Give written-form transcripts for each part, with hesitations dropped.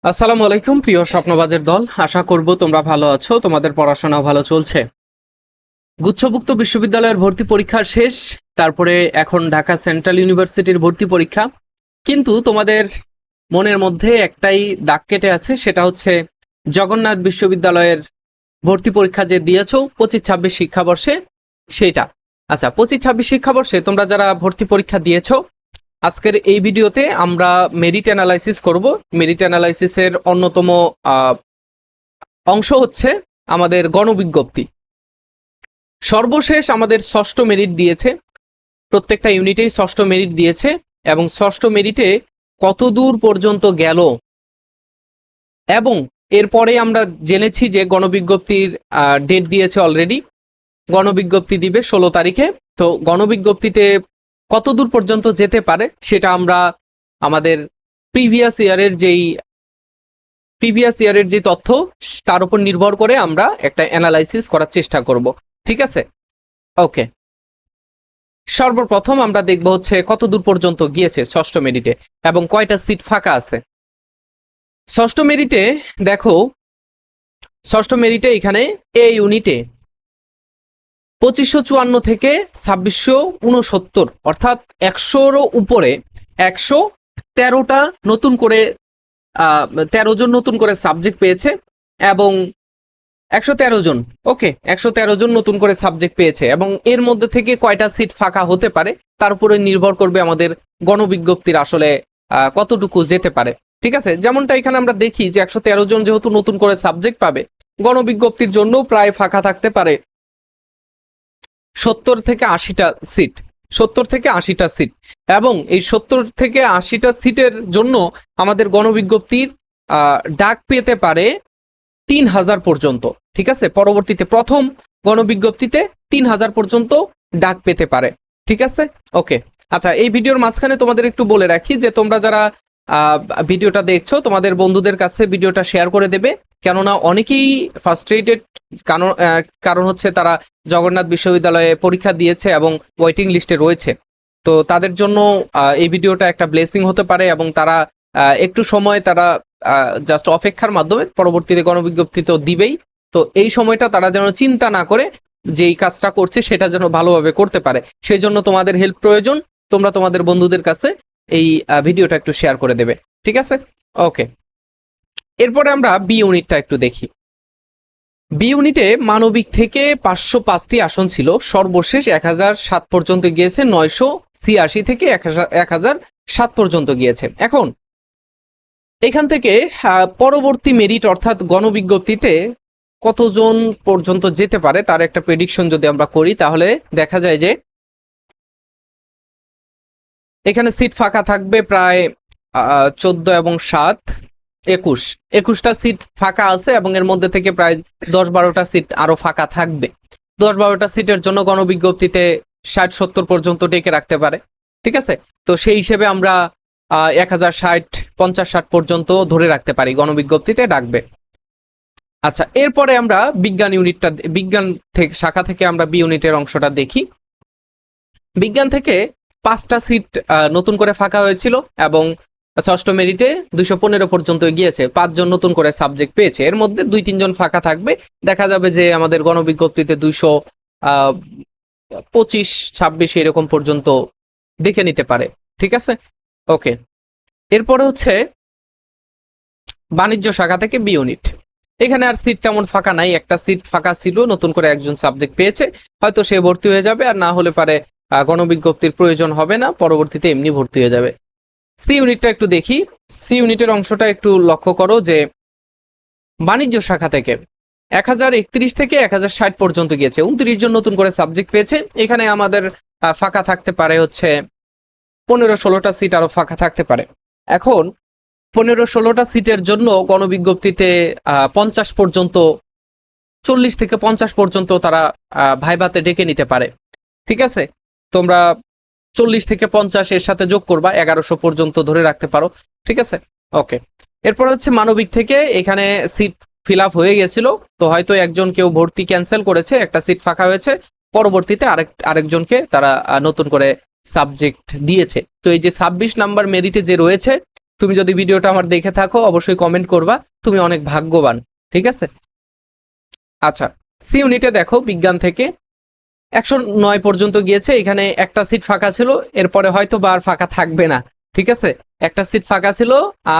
আসসালামু আলাইকুম প্রিয় স্বপ্নবাজের দল, আশা করব তোমরা ভালো আছো, তোমাদের পড়াশোনাও ভালো চলছে। গুচ্ছভুক্ত বিশ্ববিদ্যালয়ের ভর্তি পরীক্ষা শেষ, তারপরে এখন ঢাকা সেন্ট্রাল ইউনিভার্সিটির ভর্তি পরীক্ষা। কিন্তু তোমাদের মনের মধ্যে একটাই দাগ কেটে আছে, সেটা হচ্ছে জগন্নাথ বিশ্ববিদ্যালয়ের ভর্তি পরীক্ষা যে দিয়েছো 25-26 শিক্ষাবর্ষে, সেটা। আচ্ছা, 25-26 শিক্ষাবর্ষে তোমরা যারা ভর্তি পরীক্ষা দিয়েছো, আজকের এই ভিডিওতে আমরা মেরিট অ্যানালাইসিস করব। মেরিট অ্যানালাইসিসের অন্যতম অংশ হচ্ছে আমাদের গণবিজ্ঞপ্তি। সর্বশেষ আমাদের ষষ্ঠ মেরিট দিয়েছে, প্রত্যেকটা ইউনিটেই ষষ্ঠ মেরিট দিয়েছে, এবং ষষ্ঠ মেরিটে কত দূর পর্যন্ত গেল, এবং এরপরে আমরা জেনেছি যে গণবিজ্ঞপ্তির ডেট দিয়েছে অলরেডি। গণবিজ্ঞপ্তি দিবে 16 তারিখে। তো গণবিজ্ঞপ্তিতে কত দূর পর্যন্ত যেতে পারে সেটা আমরা আমাদের প্রিভিয়াস ইয়ারের যে তথ্য, তার উপর নির্ভর করে আমরা একটা অ্যানালাইসিস করার চেষ্টা করব। ঠিক আছে, ওকে। সর্বপ্রথম আমরা দেখব হচ্ছে কত দূর পর্যন্ত গিয়েছে ষষ্ঠ মেরিটে এবং কয়টা সিট ফাঁকা আছে। ষষ্ঠ মেরিটে দেখো, ষষ্ঠ মেরিটে এখানে এ ইউনিটে 2554 থেকে 2669, অর্থাৎ 100-রও উপরে 113টা নতুন করে 13 জন নতুন করে সাবজেক্ট পেয়েছে, এবং 113 জন, ওকে, 113 জন নতুন করে সাবজেক্ট পেয়েছে, এবং এর মধ্যে থেকে কয়টা সিট ফাঁকা হতে পারে তার উপরে নির্ভর করবে আমাদের গণবিজ্ঞপ্তির আসলে কতটুকু যেতে পারে। ঠিক আছে, যেমনটা এখানে আমরা দেখি যে 113 জন যেহেতু নতুন করে সাবজেক্ট পাবে, গণবিজ্ঞপ্তির জন্য প্রায় ফাঁকা থাকতে পারে 70 থেকে 80টা সিট। 70 থেকে 80টা সিট, এবং এই 70 থেকে 80টা সিটের জন্য আমাদের গণবিজ্ঞপ্তির ডাক পেতে পারে 3000 পর্যন্ত। ঠিক আছে, পরবর্তীতে প্রথম গণবিজ্ঞপ্তিতে 3000 পর্যন্ত ডাক পেতে পারে। ঠিক আছে, ওকে। আচ্ছা, এই ভিডিওর মাঝখানে তোমাদের একটু বলে রাখি যে তোমরা যারা ভিডিওটা দেখছো, তোমাদের বন্ধুদের কাছে ভিডিওটা শেয়ার করে দেবে, কেননা অনেকেই ফ্রাস্ট্রেটেড। কারণ হচ্ছে তারা জগন্নাথ বিশ্ববিদ্যালয়ে পরীক্ষা দিয়েছে এবং ওয়েটিং লিস্টে রয়েছে। তো তাদের জন্য এই ভিডিওটা একটা ব্লেসিং হতে পারে, এবং তারা একটু সময় তারা জাস্ট অপেক্ষার মাধ্যমে পরবর্তীতে গণবিজ্ঞপ্তি তো দিবেই। তো এই সময়টা তারা যেন চিন্তা না করে যেই কাজটা করছে সেটা যেন ভালোভাবে করতে পারে, সেই জন্য তোমাদের হেল্প প্রয়োজন। তোমরা তোমাদের বন্ধুদের কাছে এই ভিডিওটা একটু শেয়ার করে দেবে। ঠিক আছে, ওকে। এরপরে আমরা বি ইউনিটটা একটু দেখি। বি ইউনিটে মানবিক থেকে 505টি আসন ছিল, সর্বশেষ 1007 পর্যন্ত গিয়েছে, 986 থেকে 1007 পর্যন্ত গিয়েছে। এখন এখান থেকে পরবর্তী মেরিট অর্থাৎ গণবিজ্ঞপ্তিতে কতজন পর্যন্ত যেতে পারে তার একটা প্রেডিকশন যদি আমরা করি, তাহলে দেখা যায় যে এখানে সিট ফাঁকা থাকবে প্রায় 14 এবং 7 21টা সিট ফাঁকা আছে, এবং এর মধ্যে থেকে প্রায় 10-12টা সিট আরো ফাঁকা থাকবে। 10-12টা সিটের জন্য গণবিজ্ঞপ্তিতে 60-70 পর্যন্ত ডেকে রাখতে পারে। ঠিক আছে, তো সেই হিসেবে আমরা 1060, 50-60 পর্যন্ত ধরে রাখতে পারি গণবিজ্ঞপ্তিতে ডাকবে। আচ্ছা, এরপরে আমরা বিজ্ঞান থেকে শাখা থেকে আমরা বি ইউনিটের অংশটা দেখি। বিজ্ঞান থেকে 5টা সিট নতুন করে ফাঁকা হয়েছিল, এবং ষষ্ঠ মেরিটে 215 পর্যন্ত গিয়েছে, 5 জন নতুন করে সাবজেক্ট পেয়েছে, এর মধ্যে 2-3 জন ফাঁকা থাকবে। দেখা যাবে যে আমাদের গণবিজ্ঞপ্তিতে 225-26 এরকম পর্যন্ত দেখে নিতে পারে। ঠিক আছে, ওকে। এরপরে হচ্ছে বাণিজ্য শাখা থেকে বি ইউনিট। এখানে আর সিট তেমন ফাঁকা নাই, একটা সিট ফাঁকা ছিল, নতুন করে একজন সাবজেক্ট পেয়েছে, হয়তো সে ভর্তি হয়ে যাবে, আর না হলে পারে গণবিজ্ঞপ্তির প্রয়োজন হবে না, পরবর্তীতে এমনি ভর্তি হয়ে যাবে। সি ইউনিটটা একটু দেখি। সি ইউনিটের অংশটা একটু লক্ষ্য করো যে বাণিজ্য শাখা থেকে 1031 থেকে 1060 পর্যন্ত গিয়েছে, 29 জন নতুন করে সাবজেক্ট পেয়েছে। এখানে আমাদের ফাঁকা থাকতে পারে হচ্ছে 15-16টা সিট আরো ফাঁকা থাকতে পারে। এখন 15-16টা সিটের জন্য গণবিজ্ঞপ্তিতে 50 পর্যন্ত, 40 থেকে 50 পর্যন্ত তারা ভাইভাতে ডেকে নিতে পারে। ঠিক আছে, তোমরা 40 থেকে 50 এর সাথে যোগ করবা, 1100 পর্যন্ত ধরে রাখতে পারো। ঠিক আছে, ওকে। এরপর হচ্ছে মানবিক থেকে এখানে সিট ফিল আপ হয়ে গেছিল, তো হয়তো একজন কেউ ভর্তি ক্যান্সেল করেছে, একটা সিট ফাঁকা হয়েছে, পরবর্তীতে আরেকজনকে তারা নতুন করে সাবজেক্ট দিয়েছে। তো এই যে 26 নাম্বার মেরিটে যে রয়েছে, তুমি যদি ভিডিওটা আমার দেখে থাকো অবশ্যই কমেন্ট করবা, তুমি অনেক ভাগ্যবান। ঠিক আছে, আচ্ছা সি ইউনিটে দেখো বিজ্ঞান থেকে 109 পর্যন্ত গিয়েছে। এখানে একটা সিট ফাঁকা ছিল, এরপরে হয়তো বা আর ফাঁকা থাকবে না। ঠিক আছে, একটা সিট ফাঁকা ছিল,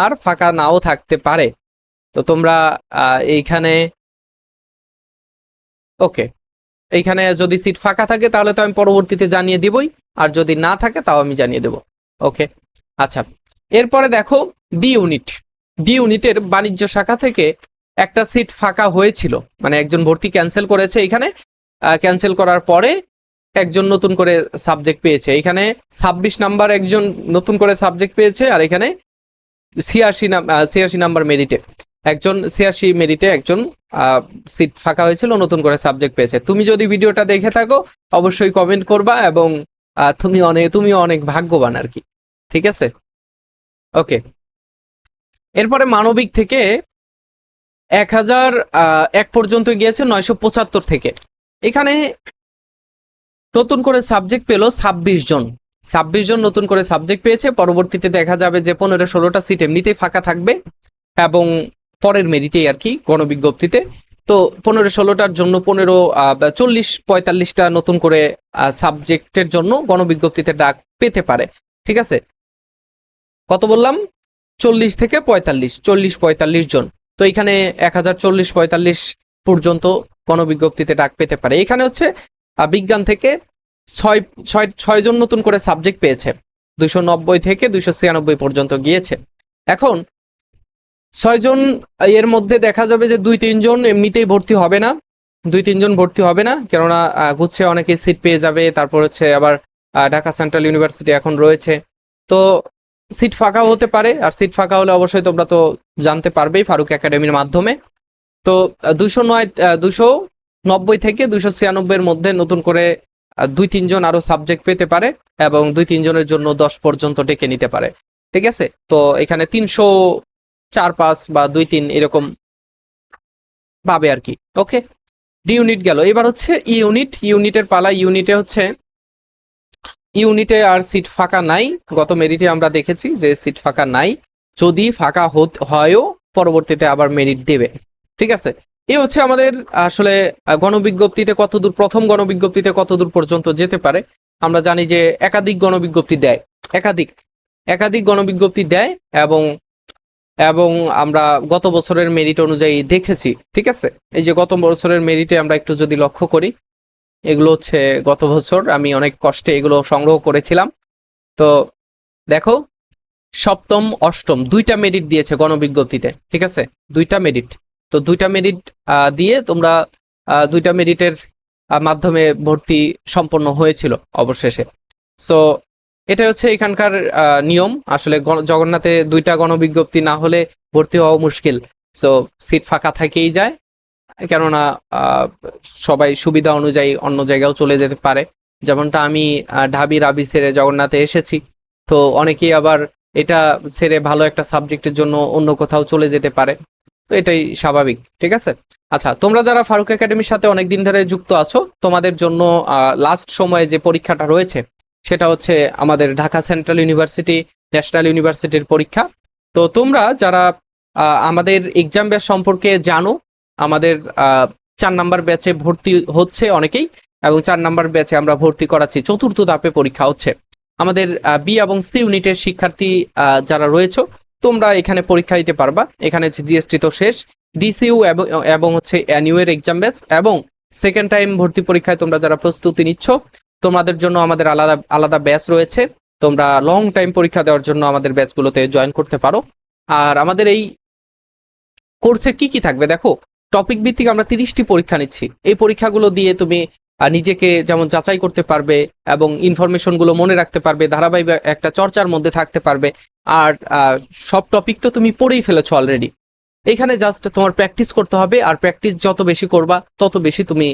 আর ফাঁকা নাও থাকতে পারে। তো তোমরা এইখানে ওকে, এইখানে যদি সিট ফাঁকা থাকে তাহলে তো আমি পরবর্তীতে জানিয়ে দিবই, আর যদি না থাকে তাও আমি জানিয়ে দেব। ওকে, আচ্ছা এরপরে দেখো ডি ইউনিট। ডি ইউনিটের বাণিজ্য শাখা থেকে একটা সিট ফাঁকা হয়েছিল, মানে একজন ভর্তি ক্যান্সেল করেছে। এখানে ক্যান্সেল করার পরে একজন নতুন করে সাবজেক্ট পেয়েছে। এখানে 26 নাম্বার একজন নতুন করে সাবজেক্ট পেয়েছে, আর এখানে 86 নাম্বার মেরিটে একজন 86 মেরিটে একজন সিট ফাঁকা হয়েছিল, নতুন করে সাবজেক্ট পেয়েছে। তুমি যদি ভিডিওটা দেখে থাকো অবশ্যই কমেন্ট করবা, এবং তুমিও অনেক ভাগ্যবান আর কি। ঠিক আছে, ওকে। এরপরে মানবিক থেকে 1001 পর্যন্ত গিয়েছে 975 থেকে। এখানে নতুন করে সাবজেক্ট পেলো 26 জন। 26 জন নতুন করে সাবজেক্ট পেয়েছে। পরবর্তীতে দেখা যাবে যে 15-16টা সিট এমনিতেই ফাঁকা থাকবে, এবং পরের মেরিটেই আর কি গণবিজ্ঞপ্তিতে। তো 15-16টার জন্য 40-45টা নতুন করে সাবজেক্টের জন্য গণবিজ্ঞপ্তিতে ডাক পেতে পারে। ঠিক আছে, কত বললাম? 40 থেকে 45, 40-45 জন। তো এখানে 1040-45 পর্যন্ত গণবিজ্ঞপ্তিতে ডাক পেতে পারে। এখানে হচ্ছে বিজ্ঞান থেকে 6 জন নতুন করে সাবজেক্ট পেয়েছে, 290 থেকে 296 পর্যন্ত গিয়েছে। এখন 6 জন এর মধ্যে দেখা যাবে যে 2-3 জন এমনিতেই ভর্তি হবে না, 2-3 জন ভর্তি হবে না, কেননা গুচ্ছে অনেকে সিট পেয়ে যাবে। তারপর হচ্ছে আবার ঢাকা সেন্ট্রাল ইউনিভার্সিটি এখন রয়েছে, তো সিট ফাঁকাও হতে পারে। আর সিট ফাঁকা হলে অবশ্যই তোমরা তো জানতে পারবেই ফারুক একাডেমির মাধ্যমে। তো 290 থেকে 296 মধ্যে নতুন করে 2-3 জন আরো সাবজেক্ট পেতে পারে, এবং 2-3 জনের জন্য 10 পর্যন্ত ডেকে নিতে পারে। ঠিক আছে, তো এখানে 304-5 বা 2-3 এরকম পাবে আর কি। ওকে, ডি ইউনিট গেল। এবার হচ্ছে ই ইউনিট। ইউনিটের পালা। ইউনিটে আর সিট ফাঁকা নাই। গত মেরিটে আমরা দেখেছি যে সিট ফাঁকা নাই, যদি ফাঁকা হয়ও পরবর্তীতে আবার মেরিট দেবে। ঠিক আছে, এ হচ্ছে আমাদের আসলে গণবিজ্ঞপ্তিতে কতদূর, প্রথম গণবিজ্ঞপ্তিতে কতদূর পর্যন্ত যেতে পারে। আমরা জানি যে একাধিক গণবিজ্ঞপ্তি দেয়, একাধিক গণবিজ্ঞপ্তি দেয়, এবং এবং আমরা গত বছরের মেরিট অনুযায়ী দেখেছি। ঠিক আছে, এই যে গত বছরের মেরিটে আমরা একটু যদি লক্ষ্য করি, এগুলো হচ্ছে গত বছর আমি অনেক কষ্টে এগুলো সংগ্রহ করেছিলাম। তো দেখো, সপ্তম অষ্টম 2টা মেরিট দিয়েছে গণবিজ্ঞপ্তিতে। ঠিক আছে, 2টা মেরিট। তো 2টা মেরিট দিয়ে তোমরা 2টা মেরিটের মাধ্যমে ভর্তি সম্পন্ন হয়েছিল অবশেষে। সো এটা হচ্ছে এখানকার নিয়ম। আসলে জগন্নাথে 2টা গণবিজ্ঞপ্তি না হলে ভর্তি হওয়া মুশকিল। সো সিট ফাঁকা থেকেই যায়, কেননা সবাই সুবিধা অনুযায়ী অন্য জায়গাও চলে যেতে পারে। যেমনটা আমি ঢাবি রাবি ছেড়ে জগন্নাথে এসেছি, তো অনেকেই আবার এটা ছেড়ে ভালো একটা সাবজেক্টের জন্য অন্য কোথাও চলে যেতে পারে। তো এটাই স্বাভাবিক। ঠিক আছে, আচ্ছা তোমরা যারা ফারুক একাডেমির সাথে অনেকদিন ধরে যুক্ত আছো, তোমাদের জন্য লাস্ট সময়ে যে পরীক্ষাটা রয়েছে সেটা হচ্ছে আমাদের ঢাকা সেন্ট্রাল ইউনিভার্সিটি ন্যাশনাল ইউনিভার্সিটির পরীক্ষা। তো তোমরা যারা আমাদের এক্সাম ব্যাচ সম্পর্কে জানো, আমাদের 4 নাম্বার ব্যাচে ভর্তি হচ্ছে অনেকেই, এবং 4 নাম্বার ব্যাচে আমরা ভর্তি করাচ্ছি। 4র্থ ধাপে পরীক্ষা হচ্ছে। আমাদের বি এবং সি ইউনিটের শিক্ষার্থী যারা রয়েছে, তোমরা এখানে পরীক্ষা দিতে পারবা। এখানে জিএসটি তো শেষ, ডিসিইউ এবং হচ্ছে এনইউ এর এক্সাম ব্যাচ, এবং সেকেন্ড টাইম ভর্তি পরীক্ষায় তোমরা যারা প্রস্তুতি নিচ্ছ, তোমাদের জন্য আমাদের আলাদা আলাদা ব্যাচ রয়েছে। তোমরা লং টাইম পরীক্ষা দেওয়ার জন্য আমাদের ব্যাচগুলোতে জয়েন করতে পারো। আর আমাদের এই কোর্সে কি কি থাকবে দেখো, টপিক ভিত্তিক আমরা 30টি পরীক্ষা নিচ্ছি। এই পরীক্ষাগুলো দিয়ে তুমি নিজেকে যেমন যাচাই করতে পারবে, এবং ইনফরমেশনগুলো মনে রাখতে পারবে, ধারাবাহিক একটা চর্চার মধ্যে থাকতে পারবে। আর সব টপিক তো তুমি পড়েই ফেলেছো অলরেডি, এখানে জাস্ট তোমার প্র্যাকটিস করতে হবে। আর প্র্যাকটিস যত বেশি করবা তত বেশি তুমি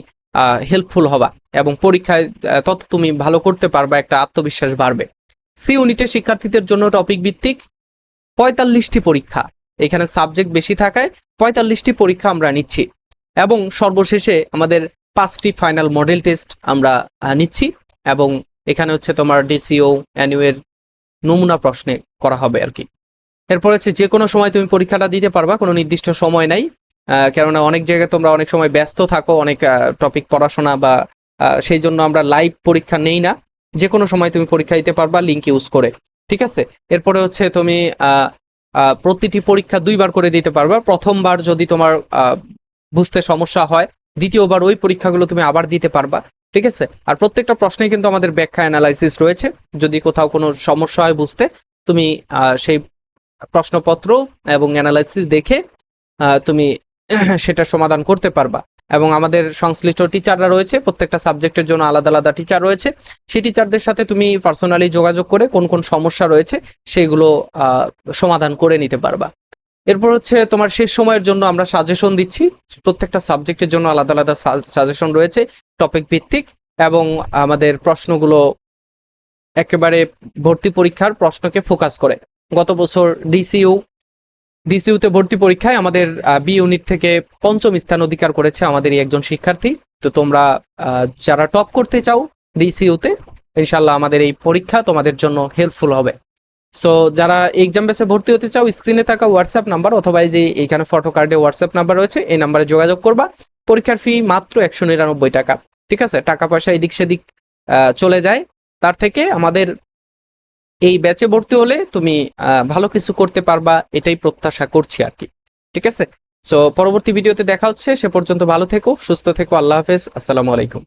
হেল্পফুল হবা, এবং পরীক্ষায় তত তুমি ভালো করতে পারবা, একটা আত্মবিশ্বাস বাড়বে। সি ইউনিটের শিক্ষার্থীদের জন্য টপিক ভিত্তিক 45টি পরীক্ষা, এখানে সাবজেক্ট বেশি থাকায় 45টি পরীক্ষা আমরা নিচ্ছি, এবং সর্বশেষে আমাদের 5টি ফাইনাল মডেল টেস্ট আমরা নিচ্ছি। এবং এখানে হচ্ছে তোমার ডিসিও এনইউ এর নমুনা প্রশ্নে করা হবে আর কি। এরপর হচ্ছে যে কোনো সময় তুমি পরীক্ষাটা দিতে পারবা, কোনো নির্দিষ্ট সময় নাই। কেননা অনেক জায়গায় তোমরা অনেক সময় ব্যস্ত থাকো, অনেক টপিক পড়াশোনা বা সেই জন্য আমরা লাইভ পরীক্ষা নেই না। যে কোনো সময় তুমি পরীক্ষা দিতে পারবা লিঙ্ক ইউজ করে, ঠিক আছে। এরপরে হচ্ছে তুমি প্রতিটি পরীক্ষা 2বার করে দিতে পারবা। প্রথমবার যদি তোমার বুঝতে সমস্যা হয়, দ্বিতীয়বার ওই পরীক্ষাগুলো তুমি আবার দিতে পারবা, ঠিক আছে। আর প্রত্যেকটা প্রশ্নে কিন্তু আমাদের ব্যাখ্যা অ্যানালাইসিস রয়েছে। যদি কোথাও কোনো সমস্যা হয় বুঝতে, তুমি সেই প্রশ্নপত্র এবং অ্যানালাইসিস দেখে তুমি সেটা সমাধান করতে পারবা। এবং আমাদের সংশ্লিষ্ট টিচাররা রয়েছে, প্রত্যেকটা সাবজেক্টের জন্য আলাদা আলাদা টিচার রয়েছে। সেই টিচারদের সাথে তুমি পার্সোনালি যোগাযোগ করে কোন কোন সমস্যা রয়েছে সেগুলো সমাধান করে নিতে পারবা। এরপর হচ্ছে তোমার শেষ সময়ের জন্য আমরা সাজেশন দিচ্ছি। প্রত্যেকটা সাবজেক্টের জন্য আলাদা আলাদা সাজেশন রয়েছে, টপিক ভিত্তিক, এবং আমাদের প্রশ্নগুলো একেবারে ভর্তি পরীক্ষার প্রশ্নকে ফোকাস করে। গত বছর ডিসিইউতে ভর্তি পরীক্ষায় আমাদের বি ইউনিট থেকে 5ম স্থান অধিকার করেছে আমাদের এই একজন শিক্ষার্থী। তো তোমরা যারা টপ করতে চাও ডিসিইউতে, ইনশাল্লাহ আমাদের এই পরীক্ষা তোমাদের জন্য হেল্পফুল হবে। সো যারা এক্সাম বেসে ভর্তি হতে চাও, স্ক্রিনে থাকা হোয়াটসঅ্যাপ নাম্বার অথবা এই যে এখানে ফটো কার্ডে হোয়াটসঅ্যাপ নাম্বার রয়েছে, এই নাম্বারে যোগাযোগ করবা। পরীক্ষার ফি মাত্র 199 টাকা, ঠিক আছে। টাকা পয়সা এদিক সেদিক চলে যায়, তার থেকে আমাদের এই ব্যাচে ভর্তি হলে তুমি ভালো কিছু করতে পারবা, এটাই প্রত্যাশা করছি আর কি, ঠিক আছে। সো পরবর্তী ভিডিওতে দেখা হচ্ছে, সে পর্যন্ত ভালো থেকো, সুস্থ থেকো, আল্লাহ হাফেজ, আসসালামু আলাইকুম।